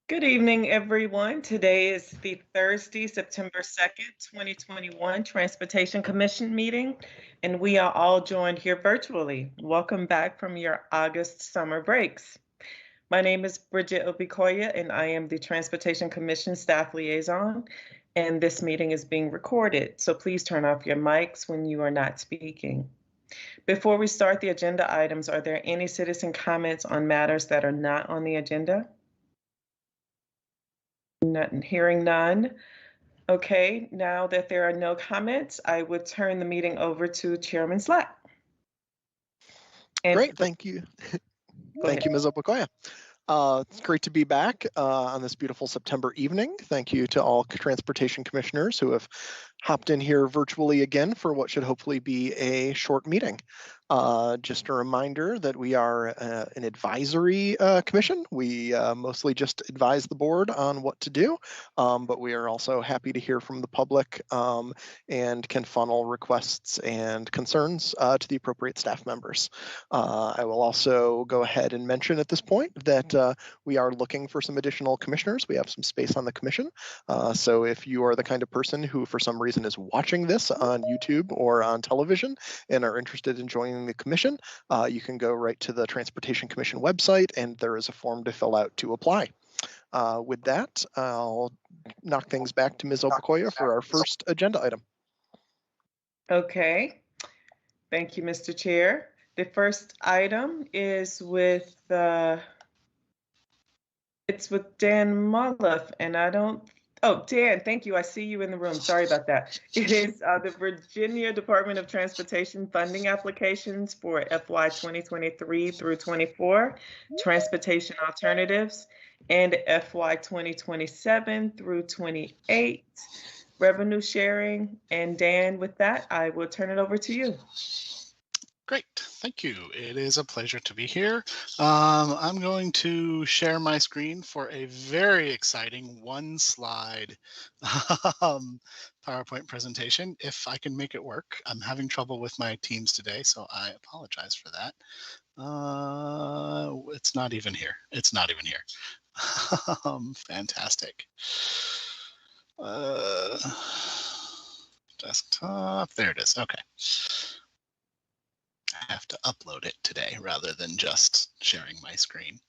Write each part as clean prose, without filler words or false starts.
Good evening, everyone. Today is the Thursday, September 2nd, 2021 Transportation Commission meeting, and we are all joined here virtually. Welcome back from your August summer breaks. My name is Bridget Obikoya, and I am the Transportation Commission staff liaison, and this meeting is being recorded, so please turn off your mics when you are not speaking. Before we start the agenda items, are there any citizen comments on matters that are not on the agenda? Hearing none. Okay, now that there are no comments, I would turn the meeting over to Chairman Slack. Great, thank you. Thank you, Ms. Obukoya. It's great to be back on this beautiful September evening. Thank you to all transportation commissioners who have hopped in here virtually again for what should hopefully be a short meeting. Just a reminder that we are an advisory commission. We mostly just advise the board on what to do, but we are also happy to hear from the public and can funnel requests and concerns to the appropriate staff members. I will also go ahead and mention at this point that we are looking for some additional commissioners. We have some space on the commission. So if you are the kind of person who for some reason is watching this on YouTube or on television and are interested in joining the commission, you can go right to the Transportation Commission website and there is a form to fill out to apply. With that, I'll knock things back to Ms. Obukoya for our first agenda item. Okay, thank you, Mr. Chair. The first item is with it's with Dan Mulliff, and Dan, thank you. I see you in the room. Sorry about that. It is the Virginia Department of Transportation funding applications for FY 2023 through 24, transportation alternatives, and FY 2027 through 28, revenue sharing. And Dan, with that, I will turn it over to you. Great, thank you. It is a pleasure to be here. I'm going to share my screen for a very exciting one-slide PowerPoint presentation, if I can make it work. I'm having trouble with my Teams today, so I apologize for that. It's not even here. It's not even here. Fantastic. Desktop, there it is, okay. I have to upload it today rather than just sharing my screen.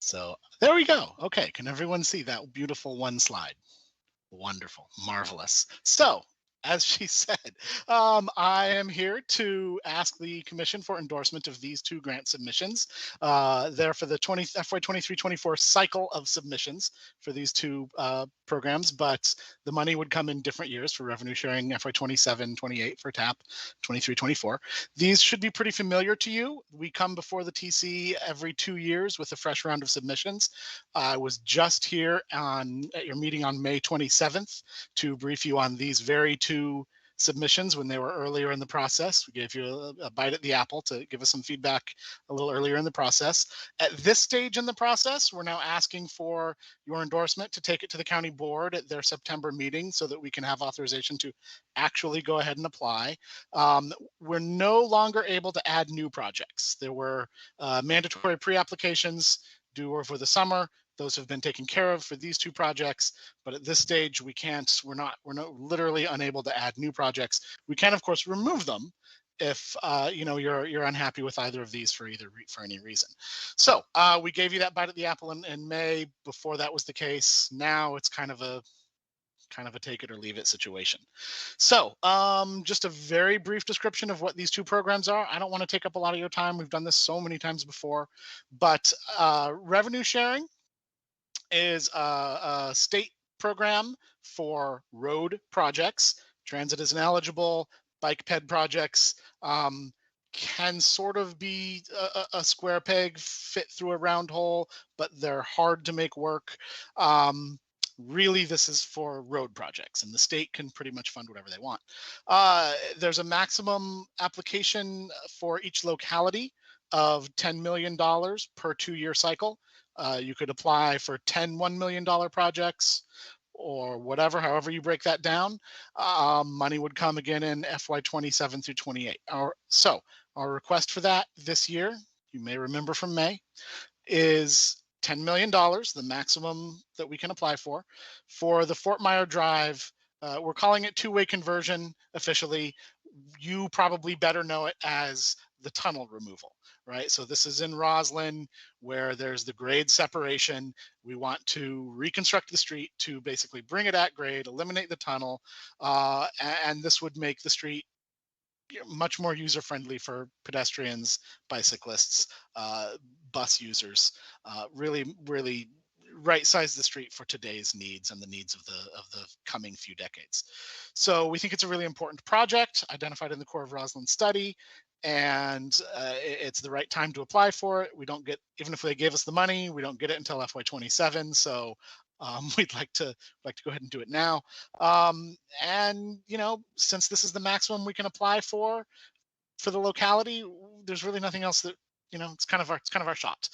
So there we go. Okay, can everyone see that beautiful one slide? Wonderful, marvelous. So, as she said, I am here to ask the Commission for endorsement of these two grant submissions. They're for the FY 23-24 cycle of submissions for these two programs, but the money would come in different years for revenue sharing, FY 27-28 for TAP, 23-24. These should be pretty familiar to you. We come before the TC every 2 years with a fresh round of submissions. I was just here at your meeting on May 27th to brief you on these very two submissions when they were earlier in the process. We gave you a bite at the apple to give us some feedback a little earlier in the process. At this stage in the process, we're now asking for your endorsement to take it to the county board at their September meeting so that we can have authorization to actually go ahead and apply. We're no longer able to add new projects. There were mandatory pre-applications due over the summer. Those have been taken care of for these two projects, but at this stage we can't. We're not literally unable to add new projects. We can, of course, remove them if you're unhappy with either of these for any reason. So we gave you that bite at the apple in May. Before that was the case. Now it's kind of a take it or leave it situation. So just a very brief description of what these two programs are. I don't want to take up a lot of your time. We've done this so many times before, but revenue sharing is a state program for road projects. Transit isn't eligible. Bike ped projects can sort of be a square peg fit through a round hole, but they're hard to make work. Really, this is for road projects, and the state can pretty much fund whatever they want. There's a maximum application for each locality of $10 million per 2-year cycle. You could apply for 10 $1 million projects or whatever, however you break that down. Money would come again in FY 27 through 28. So our request for that this year, you may remember from May, is $10 million, the maximum that we can apply for. For the Fort Myer Drive, we're calling it two-way conversion officially. You probably better know it as the tunnel removal, right? So this is in Roslyn where there's the grade separation. We want to reconstruct the street to basically bring it at grade, eliminate the tunnel, and this would make the street much more user-friendly for pedestrians, bicyclists, bus users. Really right-size the street for today's needs and the needs of the coming few decades. So we think it's a really important project identified in the Core of Roslyn study, and it's the right time to apply for it. We don't get, even if they gave us the money, we don't get it until FY27. So we'd like to go ahead and do it now. And since this is the maximum we can apply for the locality, there's really nothing else that it's kind of our shot.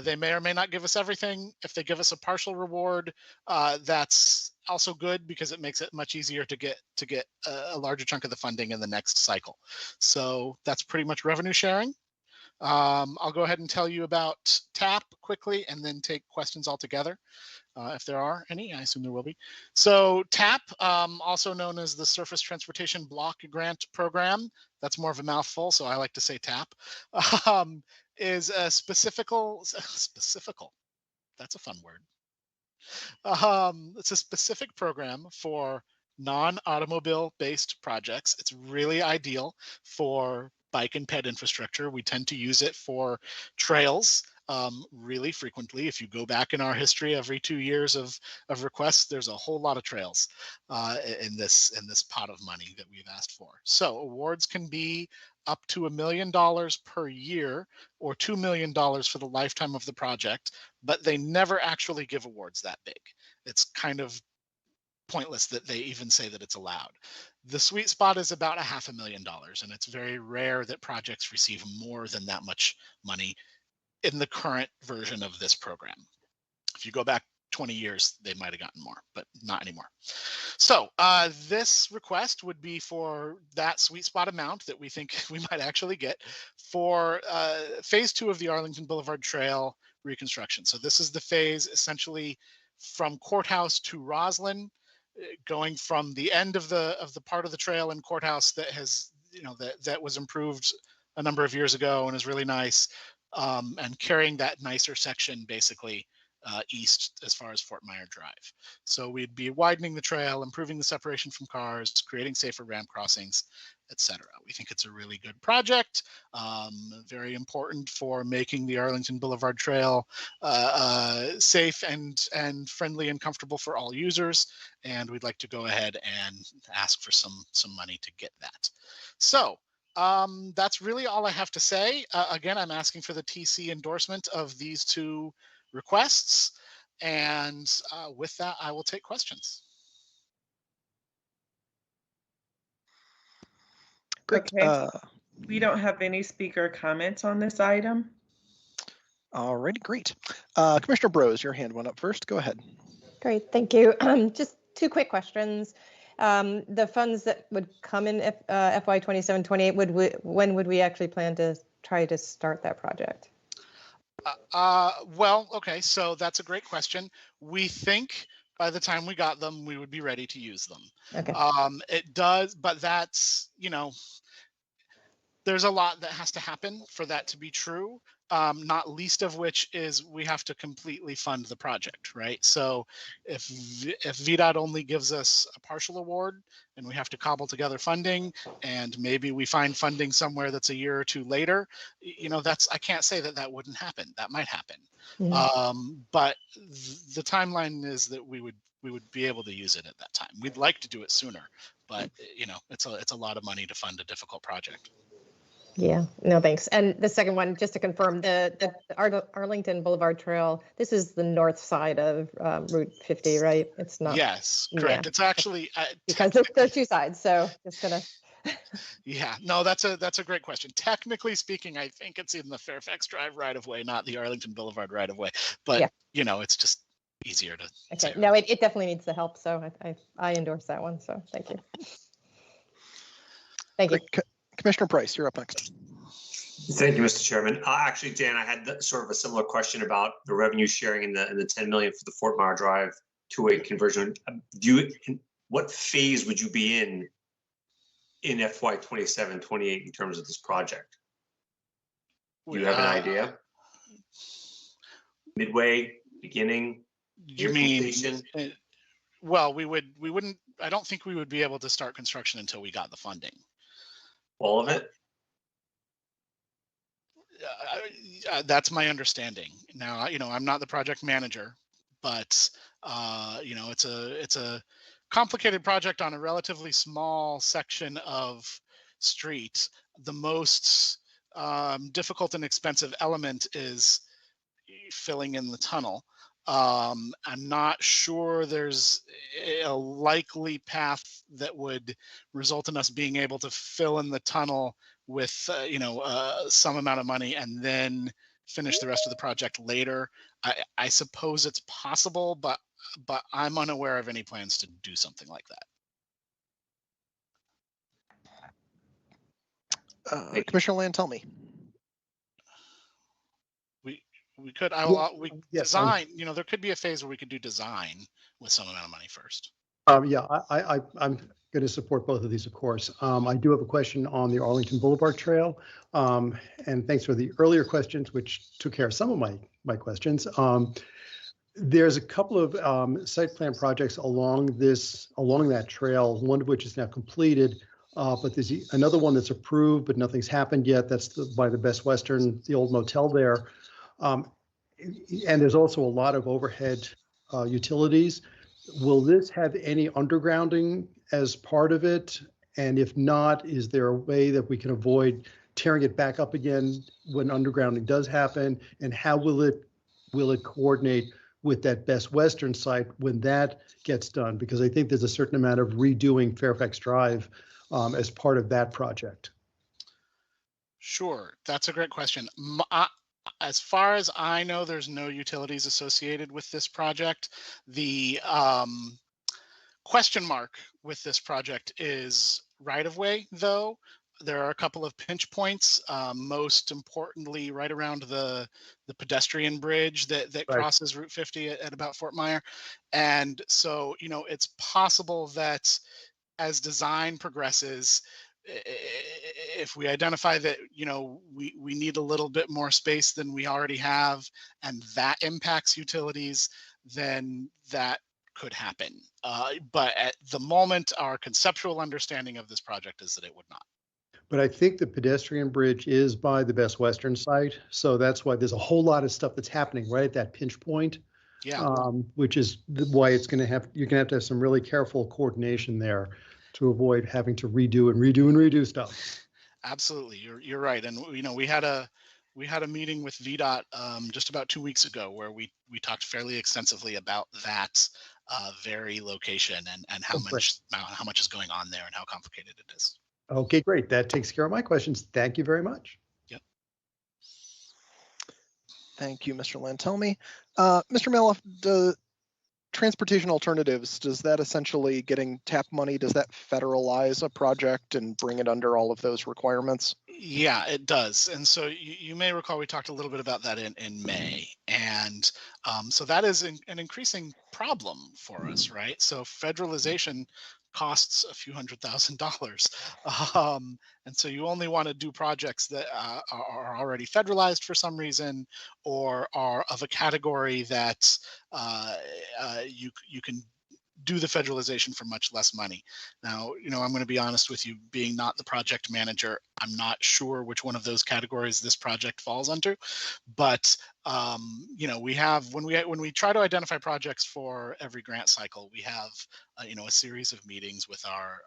They may or may not give us everything. If they give us a partial reward, that's also good because it makes it much easier to get a larger chunk of the funding in the next cycle. So that's pretty much revenue sharing. I'll go ahead and tell you about TAP quickly and then take questions altogether. If there are any, I assume there will be. So TAP, also known as the Surface Transportation Block Grant Program, that's more of a mouthful, so I like to say TAP, is a specifical, that's a fun word. It's a specific program for non-automobile based projects. It's really ideal for bike and ped infrastructure. We tend to use it for trails really frequently. If you go back in our history, every 2 years of requests, there's a whole lot of trails in this pot of money that we've asked for. So awards can be up to $1 million per year or $2 million for the lifetime of the project, but they never actually give awards that big. It's kind of pointless that they even say that it's allowed. The sweet spot is about $500,000, and it's very rare that projects receive more than that much money in the current version of this program. If you go back 20 years, they might have gotten more, but not anymore. So this request would be for that sweet spot amount that we think we might actually get for phase 2 of the Arlington Boulevard Trail reconstruction. So this is the phase essentially from Courthouse to Roslyn, going from the end of the part of the trail in Courthouse that has, that was improved a number of years ago and is really nice, and carrying that nicer section basically east as far as Fort Myer Drive. So we'd be widening the trail, improving the separation from cars, creating safer ramp crossings, etc. We think it's a really good project, very important for making the Arlington Boulevard Trail safe and friendly and comfortable for all users. And we'd like to go ahead and ask for some money to get that. So that's really all I have to say. Again, I'm asking for the TC endorsement of these two requests. And with that, I will take questions. Great. Okay. We don't have any speaker comments on this item. All righty, great. Commissioner Brose, your hand went up first. Go ahead. Great, thank you. Just two quick questions. The funds that would come in FY 27-28, when would we actually plan to try to start that project? Well, okay, so that's a great question. We think by the time we got them, we would be ready to use them. Okay. It does, but that's, there's a lot that has to happen for that to be true. Not least of which is we have to completely fund the project, right? So if VDOT only gives us a partial award and we have to cobble together funding, and maybe we find funding somewhere that's a year or two later, I can't say that wouldn't happen. That might happen. Yeah. But the timeline is that we would be able to use it at that time. We'd like to do it sooner, but it's a lot of money to fund a difficult project. Yeah, no, thanks. And the second one, just to confirm, the Arlington Boulevard Trail, this is the north side of Route 50, right? It's not. Yes, correct. Yeah. It's actually because there's two sides, so just gonna. Yeah, no, that's a great question. Technically speaking, I think it's in the Fairfax Drive right of way, not the Arlington Boulevard right of way. But yeah. It's just easier to. Okay. No, it definitely needs the help, so I endorse that one. So thank you. Thank you. Commissioner Price, you're up next. Thank you, Mr. Chairman. Actually, Dan, I had sort of a similar question about the revenue sharing and the 10 million for the Fort Myer Drive two-way conversion. What phase would you be in FY 27, 28 in terms of this project? Do you have an idea? Midway, beginning? You mean? Well, we wouldn't. I don't think we would be able to start construction until we got the funding. All of it? That's my understanding. Now, I'm not the project manager, but it's a complicated project on a relatively small section of street. The most difficult and expensive element is filling in the tunnel. I'm not sure there's a likely path that would result in us being able to fill in the tunnel with some amount of money and then finish the rest of the project later. I suppose it's possible, but I'm unaware of any plans to do something like that. Commissioner Land, tell me. We could. Yes, design. There could be a phase where we could do design with some amount of money first. Yeah, I'm going to support both of these, of course. I do have a question on the Arlington Boulevard Trail, and thanks for the earlier questions, which took care of some of my questions. There's a couple of site plan projects along that trail, one of which is now completed, but there's another one that's approved, but nothing's happened yet. That's by the Best Western, the old motel there. And there's also a lot of overhead utilities. Will this have any undergrounding as part of it? And if not, is there a way that we can avoid tearing it back up again when undergrounding does happen? And how will it coordinate with that Best Western site when that gets done? Because I think there's a certain amount of redoing Fairfax Drive as part of that project. Sure, that's a great question. As far as I know, there's no utilities associated with this project. The question mark with this project is right-of-way, though. There are a couple of pinch points, most importantly right around the pedestrian bridge that right. crosses Route 50 at about Fort Myer. And so, it's possible that as design progresses, if we identify that we need a little bit more space than we already have, and that impacts utilities, then that could happen. But at the moment, our conceptual understanding of this project is that it would not. But I think the pedestrian bridge is by the Best Western site, so that's why there's a whole lot of stuff that's happening right at that pinch point. Yeah. Which is why you're going to have some really careful coordination there to avoid having to redo stuff. Absolutely, you're right. And we had a meeting with VDOT just about 2 weeks ago where we talked fairly extensively about that very location and how much is going on there and how complicated it is. Okay, great. That takes care of my questions. Thank you very much. Yep. Thank you, Mr. Lantelmi. Mr. Maloff, the transportation alternatives, does that essentially getting TAP money, does that federalize a project and bring it under all of those requirements? Yeah, it does. And so you may recall we talked a little bit about that in May. And so that is an increasing problem for us, right? So federalization costs a few $100,000. And so you only want to do projects that are already federalized for some reason, or are of a category that you can do the federalization for much less money. Now, I'm going to be honest with you, being not the project manager, I'm not sure which one of those categories this project falls under, but we have, when we try to identify projects for every grant cycle, we have a series of meetings with our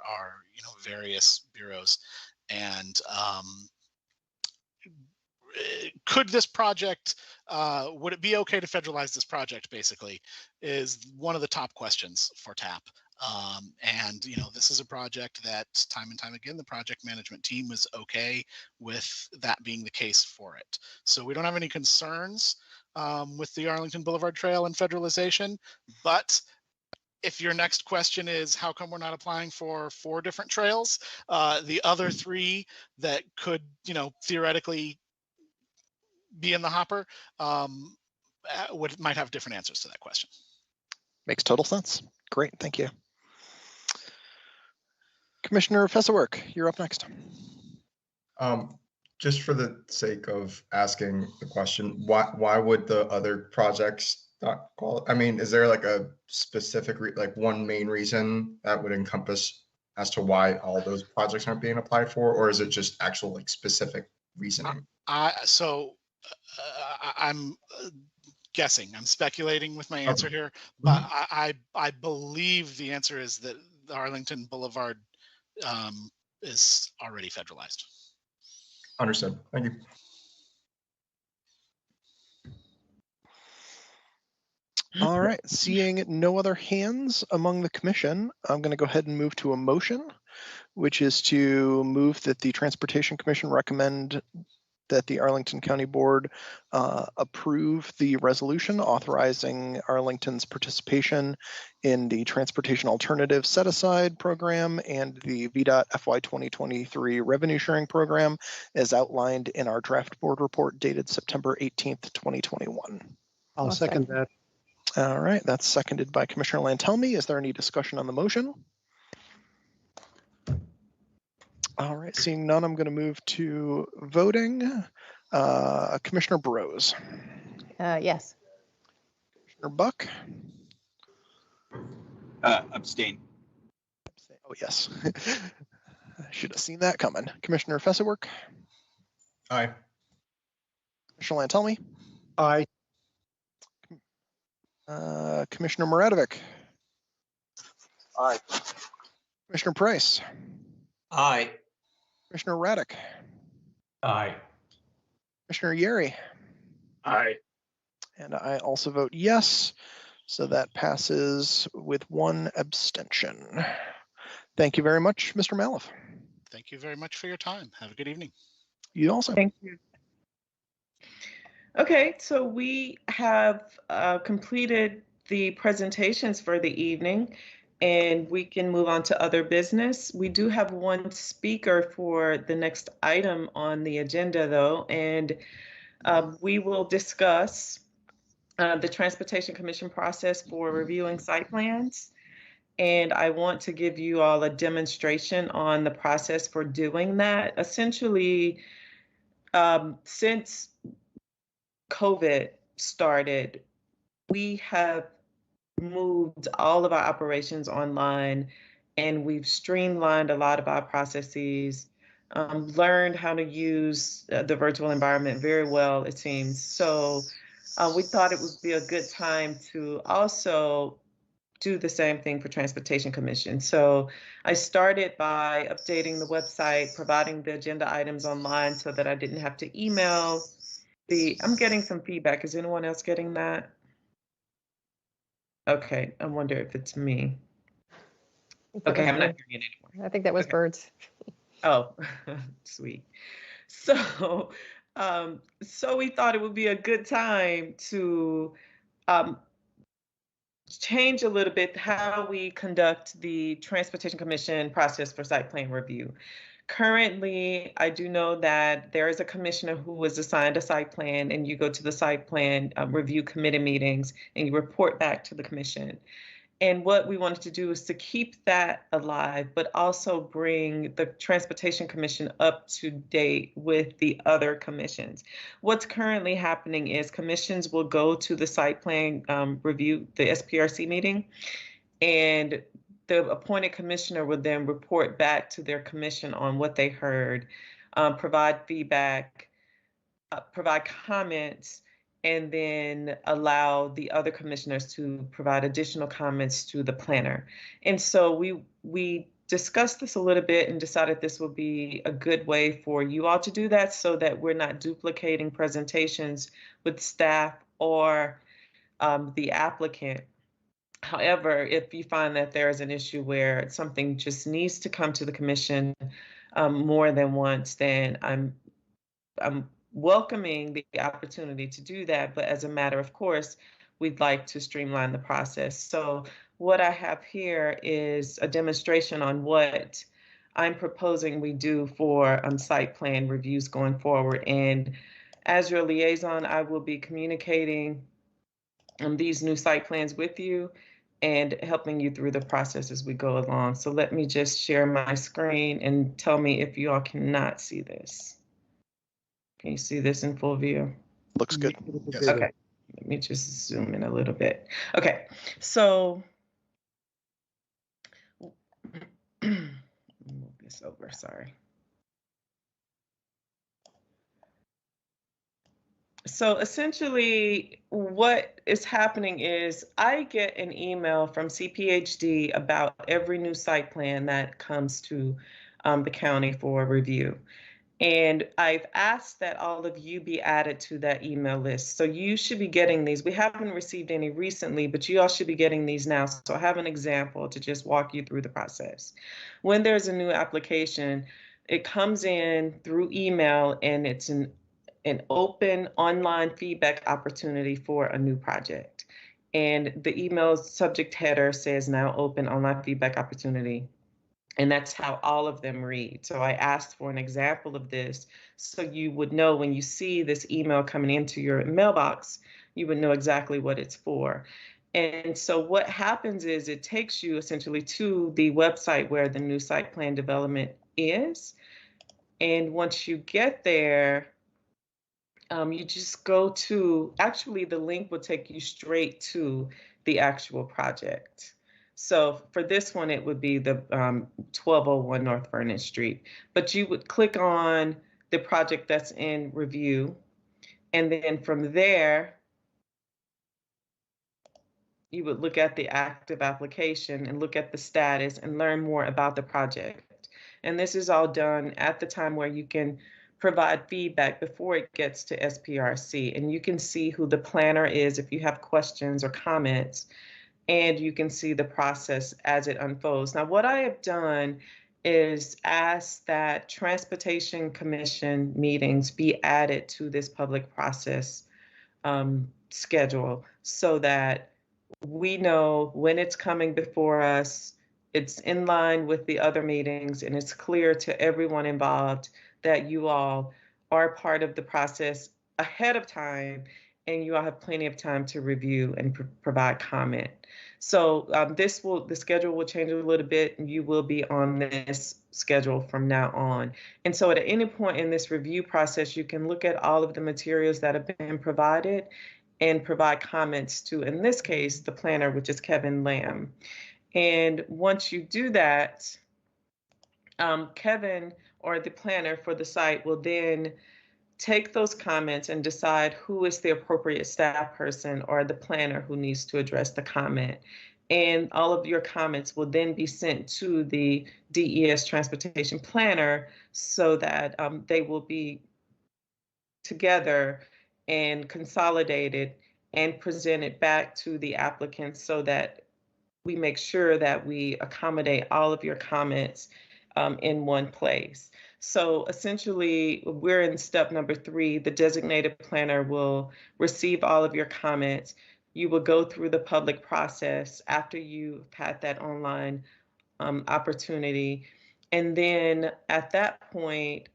various bureaus, and could this project, would it be okay to federalize this project, basically, is one of the top questions for TAP. And this is a project that time and time again, the project management team was okay with that being the case for it. So we don't have any concerns with the Arlington Boulevard Trail and federalization, but if your next question is how come we're not applying for 4 different trails, the other 3 that could, theoretically be in the hopper might have different answers to that question. Makes total sense. Great, thank you. Commissioner Fesselwerk, you're up next. Just for the sake of asking the question, why would the other projects not qualify? I mean, is there like a specific, like one main reason that would encompass as to why all those projects aren't being applied for, or is it just actual like specific reasoning? I'm guessing, I'm speculating with my answer here, but I believe the answer is that the Arlington Boulevard is already federalized. Understood. Thank you. All right, seeing no other hands among the commission, I'm going to go ahead and move to a motion, which is to move that the Transportation Commission recommend that the Arlington County Board approve the resolution authorizing Arlington's participation in the Transportation Alternative Set-Aside Program and the VDOT FY 2023 Revenue Sharing Program as outlined in our draft board report dated September 18th, 2021. I'll second that. All right, that's seconded by Commissioner Lantelmi. Is there any discussion on the motion? All right, seeing none, I'm going to move to voting. Commissioner Burrows. Yes. Commissioner Buck. Abstain. Oh, yes. I should have seen that coming. Commissioner Fesselwerk. Aye. Commissioner Lantelmi. Aye. Commissioner Muradovic. Aye. Commissioner Price. Aye. Commissioner Raddick. Aye. Commissioner Yeri. Aye. And I also vote yes. So that passes with one abstention. Thank you very much, Mr. Maliff. Thank you very much for your time. Have a good evening. You also. Thank you. Okay, so we have completed the presentations for the evening, and we can move on to other business. We do have one speaker for the next item on the agenda, though, and we will discuss the Transportation Commission process for reviewing site plans. And I want to give you all a demonstration on the process for doing that. Essentially, since COVID started, we have moved all of our operations online, and we've streamlined a lot of our processes, learned how to use the virtual environment very well, it seems. So we thought it would be a good time to also do the same thing for Transportation Commission. So I started by updating the website, providing the agenda items online so that I didn't have to email. I'm getting some feedback. Is anyone else getting that? Okay, I wonder if it's me. Okay, I'm not hearing it anymore. I think that was birds. Oh, sweet. So, so we thought it would be a good time to change a little bit how we conduct the Transportation Commission process for site plan review. Currently, I do know that there is a commissioner who was assigned a site plan, and you go to the site plan review committee meetings and you report back to the commission. And what we wanted to do is to keep that alive, but also bring the Transportation Commission up to date with the other commissions. What's currently happening is commissions will go to the site plan review, the SPRC meeting, and the appointed commissioner would then report back to their commission on what they heard, provide feedback, provide comments, and then allow the other commissioners to provide additional comments to the planner. And so we discussed this a little bit and decided this would be a good way for you all to do that so that we're not duplicating presentations with staff or the applicant. However, if you find that there is an issue where something just needs to come to the commission more than once, then I'm welcoming the opportunity to do that. But as a matter of course, we'd like to streamline the process. So what I have here is a demonstration on what I'm proposing we do for site plan reviews going forward. And As your liaison, I will be communicating these new site plans with you and helping you through the process as we go along. So let me just share my screen and tell me if you all cannot see this. Can you see this in full view? Looks good. Yes. Okay, let me just zoom in a little bit. Okay, so move this over, sorry. So essentially what is happening is I get an email from CPHD about every new site plan that comes to the county for review. And I've asked that all of you be added to that email list. So you should be getting these. We haven't received any recently, but you all should be getting these now. So I have an example to just walk you through the process. When there's a new application, it comes in through email and it's an open online feedback opportunity for a new project. And the email subject header says now open online feedback opportunity. And that's how all of them read. So I asked for an example of this so you would know when you see this email coming into your mailbox, you would know exactly what it's for. And so what happens is it takes you essentially to the website where the new site plan development is. And once you get there, you just go to, actually the link will take you straight to the actual project. So for this one, it would be the 1201 North Vernon Street, but you would click on the project that's in review. And then from there, you would look at the active application and look at the status and learn more about the project. And this is all done at the time where you can provide feedback before it gets to SPRC. And you can see who the planner is if you have questions or comments, and you can see the process as it unfolds. Now, what I have done is ask that Transportation Commission meetings be added to this public process schedule so that we know when it's coming before us, it's in line with the other meetings, and it's clear to everyone involved that you all are part of the process ahead of time, and you all have plenty of time to review and provide comment. So the schedule will change a little bit, and you will be on this schedule from now on. And so at any point in this review process, you can look at all of the materials that have been provided and provide comments to, in this case, the planner, which is Kevin Lamb. And once you do that, Kevin or the planner for the site will then take those comments and decide who is the appropriate staff person or the planner who needs to address the comment. And all of your comments will then be sent to the DES transportation planner so that they will be together and consolidated and presented back to the applicants so that we make sure that we accommodate all of your comments in one place. So essentially, we're in step number 3. The designated planner will receive all of your comments. You will go through the public process after you've had that online opportunity. And then at that point,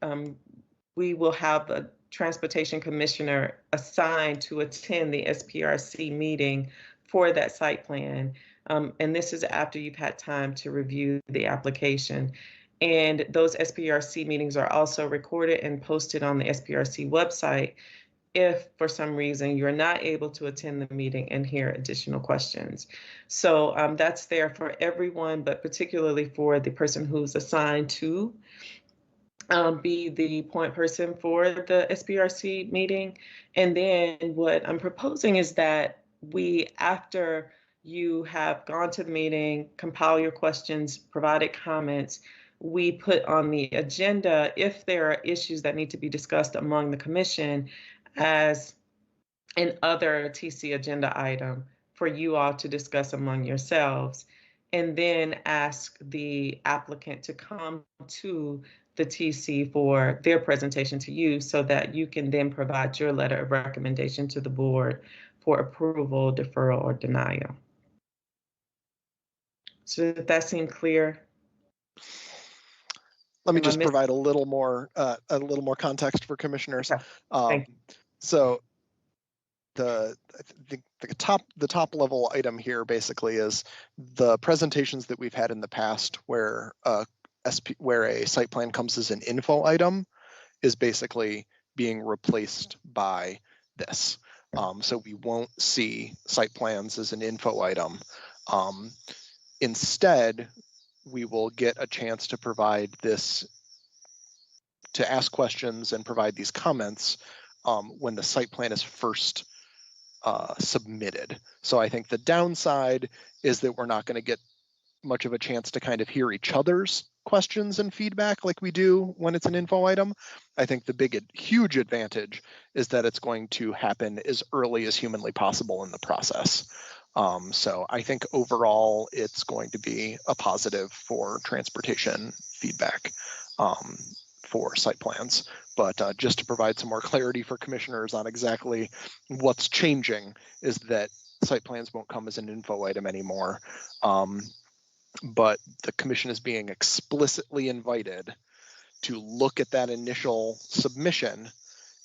we will have a transportation commissioner assigned to attend the SPRC meeting for that site plan. And this is after you've had time to review the application. And those SPRC meetings are also recorded and posted on the SPRC website if for some reason you're not able to attend the meeting and hear additional questions. So that's there for everyone, but particularly for the person who's assigned to be the point person for the SPRC meeting. And then what I'm proposing is that we, after you have gone to the meeting, compile your questions, provided comments, we put on the agenda, if there are issues that need to be discussed among the commission, as an other TC agenda item for you all to discuss among yourselves, and then ask the applicant to come to the TC for their presentation to you so that you can then provide your letter of recommendation to the board for approval, deferral, or denial. So does that seem clear? Let me Am I just missing- provide a little more context for commissioners. Okay. Thank you. So the top level item here basically is the presentations that we've had in the past where where a site plan comes as an info item is basically being replaced by this. So we won't see site plans as an info item. Instead, we will get a chance to provide this, to ask questions and provide these comments when the site plan is first submitted. So I think the downside is that we're not going to get much of a chance to kind of hear each other's questions and feedback like we do when it's an info item. I think the huge advantage is that it's going to happen as early as humanly possible in the process. So I think overall it's going to be a positive for transportation feedback for site plans. But just to provide some more clarity for commissioners on exactly what's changing is that site plans won't come as an info item anymore. But the commission is being explicitly invited to look at that initial submission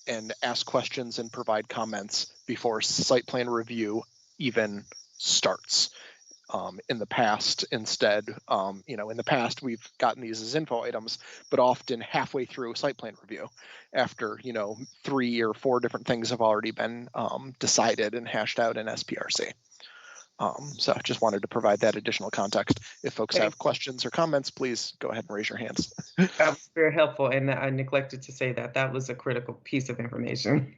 and ask questions and provide comments before site plan review even starts. In the past, instead, in the past, we've gotten these as info items, but often halfway through site plan review after, 3 or 4 different things have already been decided and hashed out in SPRC. So I just wanted to provide that additional context. If folks have questions or comments, please go ahead and raise your hands. That was very helpful, and I neglected to say that was a critical piece of information.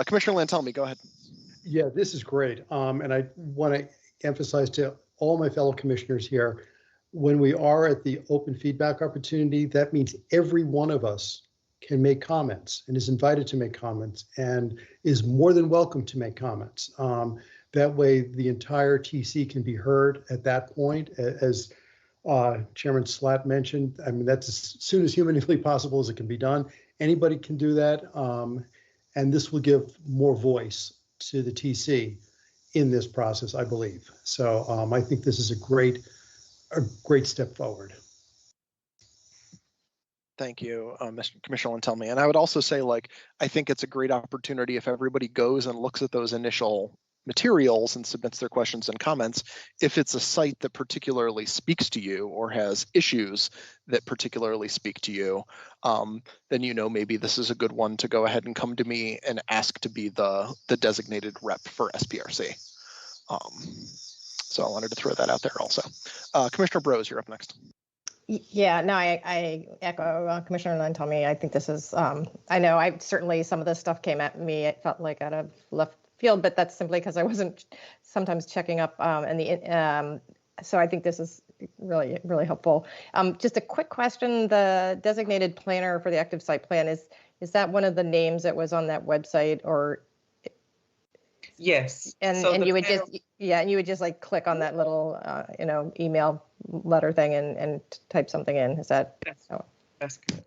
Commissioner Lantelmi, go ahead. Yeah, this is great. And I want to emphasize to all my fellow commissioners here, when we are at the open feedback opportunity, that means every one of us can make comments and is invited to make comments and is more than welcome to make comments. That way the entire TC can be heard at that point. As Chairman Slatt mentioned, I mean, that's as soon as humanly possible as it can be done. Anybody can do that. And this will give more voice to the TC in this process, I believe. So I think this is a great step forward. Thank you, Mr. Commissioner Lantelmi. And I would also say, I think it's a great opportunity if everybody goes and looks at those initial materials and submits their questions and comments. If it's a site that particularly speaks to you or has issues that particularly speak to you, then maybe this is a good one to go ahead and come to me and ask to be the designated rep for SPRC. So I wanted to throw that out there also. Commissioner Brose, you're up next. Yeah, no, I echo Commissioner Lantelmi. I think this is, I know certainly some of this stuff came at me, it felt like out of left field, but that's simply because I wasn't sometimes checking up so I think this is really, really helpful. Just a quick question, the designated planner for the active site plan, is that one of the names that was on that website, or? Yes. And you would just click on that little, email letter thing and type something in. Is that? That's good.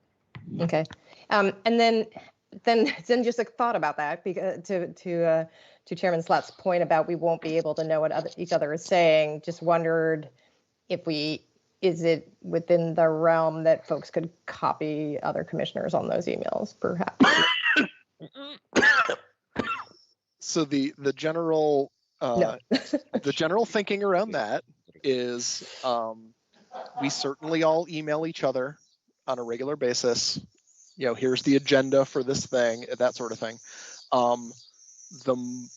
Okay. And then just a thought about that, because to Chairman Slatt's point about we won't be able to know what each other is saying. Just wondered is it within the realm that folks could copy other commissioners on those emails, perhaps? So the general No. the general thinking around that is we certainly all email each other on a regular basis. Here's the agenda for this thing, that sort of thing. The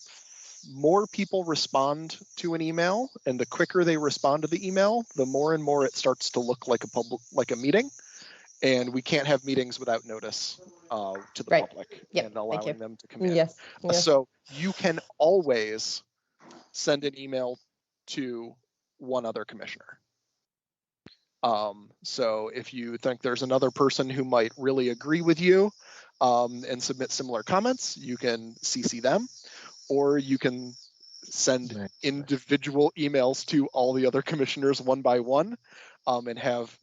more people respond to an email and the quicker they respond to the email, the more and more it starts to look like a meeting. And we can't have meetings without notice to the public and allowing them to come in. Yes. So you can always send an email to one other commissioner. So if you think there's another person who might really agree with you and submit similar comments, you can CC them, or you can send individual emails to all the other commissioners one by one and have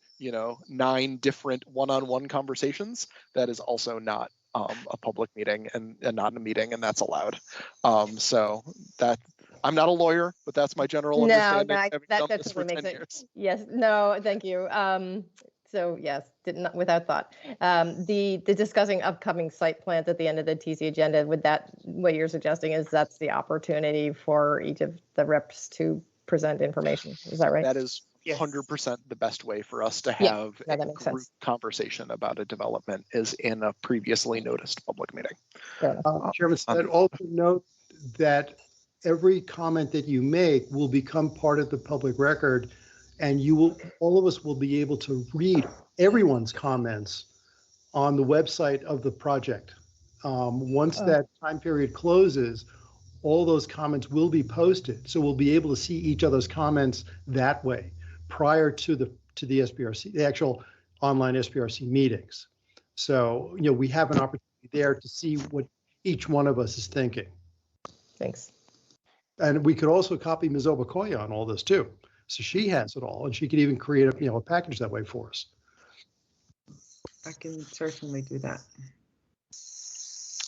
9 different one-on-one conversations. That is also not a public meeting and not in a meeting, and that's allowed. So I'm not a lawyer, but that's my general No, understanding. no, having that done that this for totally 10 makes it. years. Yes, no, thank you. So yes, did not without thought. The discussing upcoming site plans at the end of the TC agenda. Would that what you're suggesting is that's the opportunity for each of the reps to present information? Is that right? That is Yes. 100% the best way for us to Yeah, have no, a that makes group sense. conversation about a development is in a previously noticed public meeting. Fair enough. Chairman Stud, also note that every comment that you make will become part of the public record, and all of us will be able to read everyone's comments on the website of the project. Once that time period closes, all those comments will be posted. So we'll be able to see each other's comments that way prior to the SPRC, the actual online SPRC meetings. So, we have an opportunity there to see what each one of us is thinking. Thanks. And we could also copy Ms. Obakoya on all this too. So she has it all, and she could even create a package that way for us. I can certainly do that.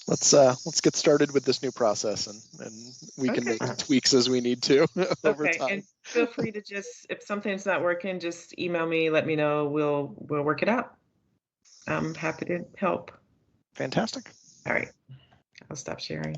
Let's get started with this new process, and we can Okay. make tweaks as we need to over Okay, time. and feel free to just, if something's not working, just email me, let me know. We'll work it out. I'm happy to help. Fantastic. All right, I'll stop sharing.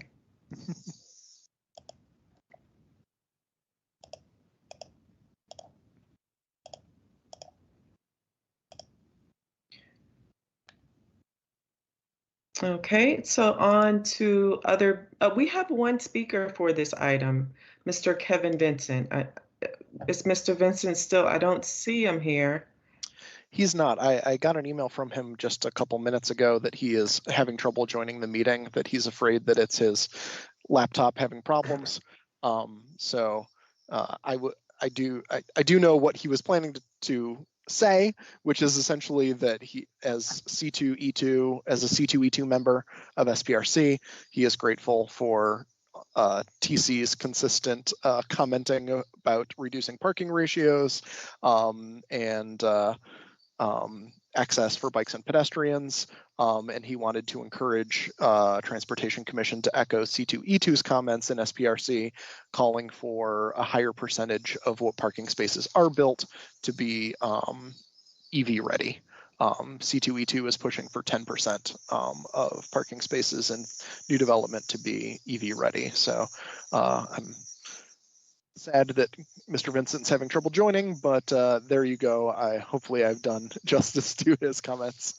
Okay, so on to other, we have one speaker for this item, Mr. Kevin Vincent. Is Mr. Vincent still, I don't see him here. He's not. I got an email from him just a couple minutes ago that he is having trouble joining the meeting, that he's afraid that it's his laptop having problems. So I do know what he was planning to say, which is essentially that he, as a C2E2 member of SPRC, he is grateful for TC's consistent commenting about reducing parking ratios and access for bikes and pedestrians, and he wanted to encourage Transportation Commission to echo C2E2's comments in SPRC, calling for a higher percentage of what parking spaces are built to be EV ready. C2E2 is pushing for 10% of parking spaces in new development to be EV ready. So I'm sad that Mr. Vincent's having trouble joining, but there you go. Hopefully I've done justice to his comments.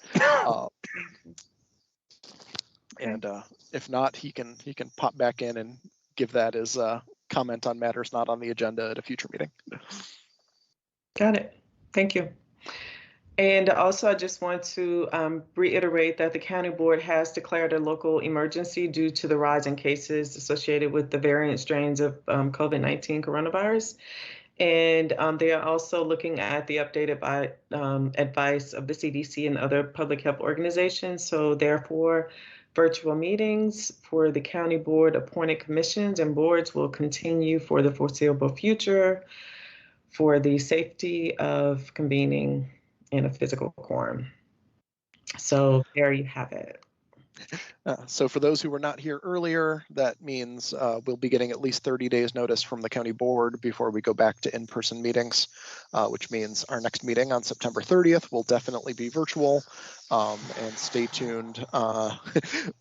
And if not, he can pop back in and give that as a comment on matters not on the agenda at a future meeting. Got it. Thank you. And also, I just want to reiterate that the county board has declared a local emergency due to the rise in cases associated with the variant strains of COVID-19 coronavirus. And they are also looking at the updated advice of the CDC and other public health organizations. So therefore, virtual meetings for the county board appointed commissions and boards will continue for the foreseeable future for the safety of convening in a physical quorum. So there you have it. So for those who were not here earlier, that means we'll be getting at least 30 days notice from the county board before we go back to in-person meetings, which means our next meeting on September 30th will definitely be virtual, and stay tuned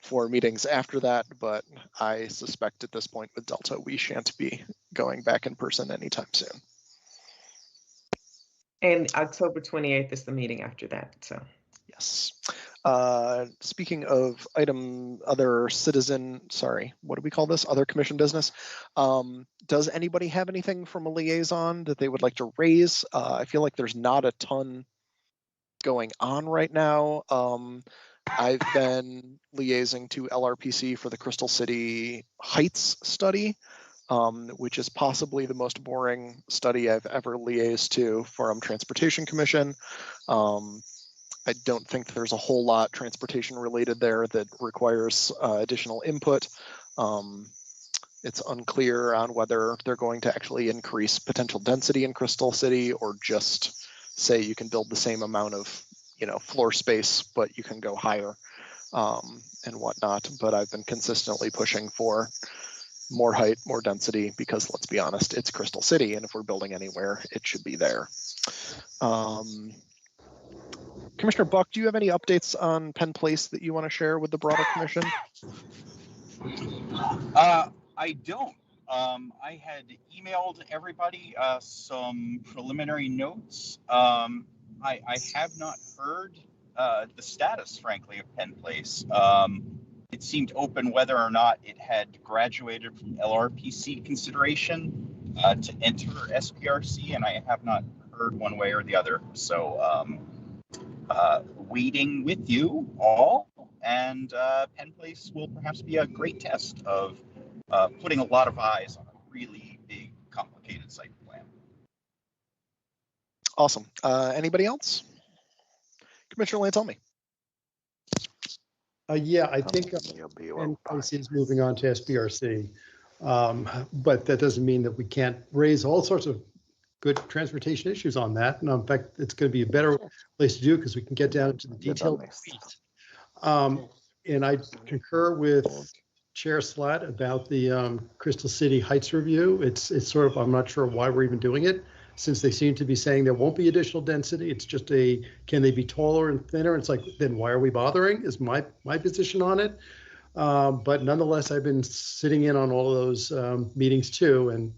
for meetings after that. But I suspect at this point with Delta, we shan't be going back in person anytime soon. And October 28th is the meeting after that, so. Yes. Speaking of other commission business? Does anybody have anything from a liaison that they would like to raise? I feel like there's not a ton going on right now. I've been liaising to LRPC for the Crystal City Heights study, which is possibly the most boring study I've ever liaised to from Transportation Commission. I don't think there's a whole lot transportation related there that requires additional input. It's unclear on whether they're going to actually increase potential density in Crystal City or just say you can build the same amount of floor space, but you can go higher and whatnot. But I've been consistently pushing for more height, more density, because let's be honest, it's Crystal City, and if we're building anywhere, it should be there. Commissioner Buck, do you have any updates on Penn Place that you want to share with the broader commission? I don't. I had emailed everybody some preliminary notes. I have not heard the status, frankly, of Penn Place. It seemed open whether or not it had graduated from LRPC consideration to enter SPRC, and I have not heard one way or the other. So waiting with you all, and Penn Place will perhaps be a great test of putting a lot of eyes on a really big, complicated site plan. Awesome. Anybody else? Commissioner Lantelmi. Yeah, I think Penn Place is moving on to SPRC, but that doesn't mean that we can't raise all sorts of good transportation issues on that. And in fact, it's going to be a better place to do because we can get down into the detail. And I concur with Chair Slatt about the Crystal City Heights review. It's sort of, I'm not sure why we're even doing it, since they seem to be saying there won't be additional density. It's just can they be taller and thinner? It's like, then why are we bothering, is my position on it. But nonetheless, I've been sitting in on all of those meetings too, and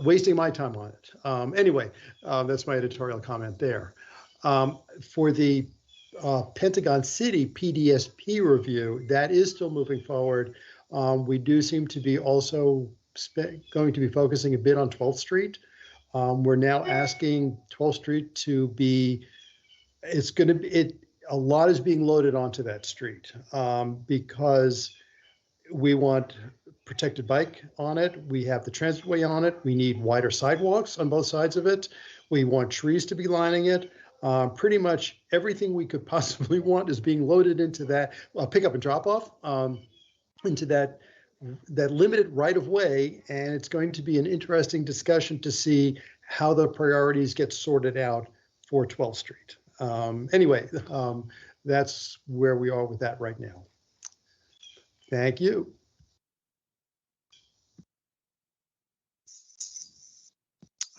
wasting my time on it. Anyway, that's my editorial comment there. For the Pentagon City PDSP review, that is still moving forward. We do seem to be also going to be focusing a bit on 12th Street. We're now asking 12th Street to be, a lot is being loaded onto that street because we want protected bike on it. We have the transitway on it. We need wider sidewalks on both sides of it. We want trees to be lining it. Pretty much everything we could possibly want is being loaded into that pickup and drop off into that limited right of way. And it's going to be an interesting discussion to see how the priorities get sorted out for 12th Street. Anyway, that's where we are with that right now. Thank you.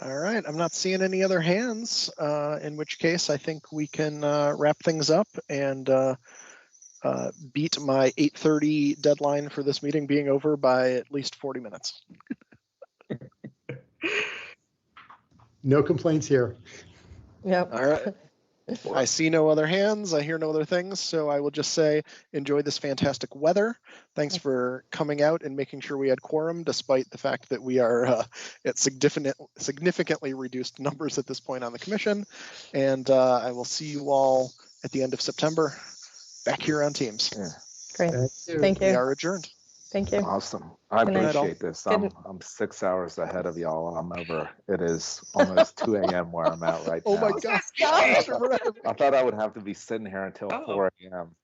All right, I'm not seeing any other hands, in which case I think we can wrap things up and beat my 8:30 deadline for this meeting being over by at least 40 minutes. No complaints here. Yep. All right. I see no other hands. I hear no other things. So I will just say, enjoy this fantastic weather. Thanks for coming out and making sure we had quorum, despite the fact that we are at significantly reduced numbers at this point on the commission. And I will see you all at the end of September back here on Teams. Yeah. Great. Thank you. We are adjourned. Thank you. Awesome. I Good night. appreciate this. I'm 6 hours ahead of y'all. I'm over. It is almost 2 a.m. where I'm at right now. Oh my gosh. I thought I would have to be sitting here until 4 a.m.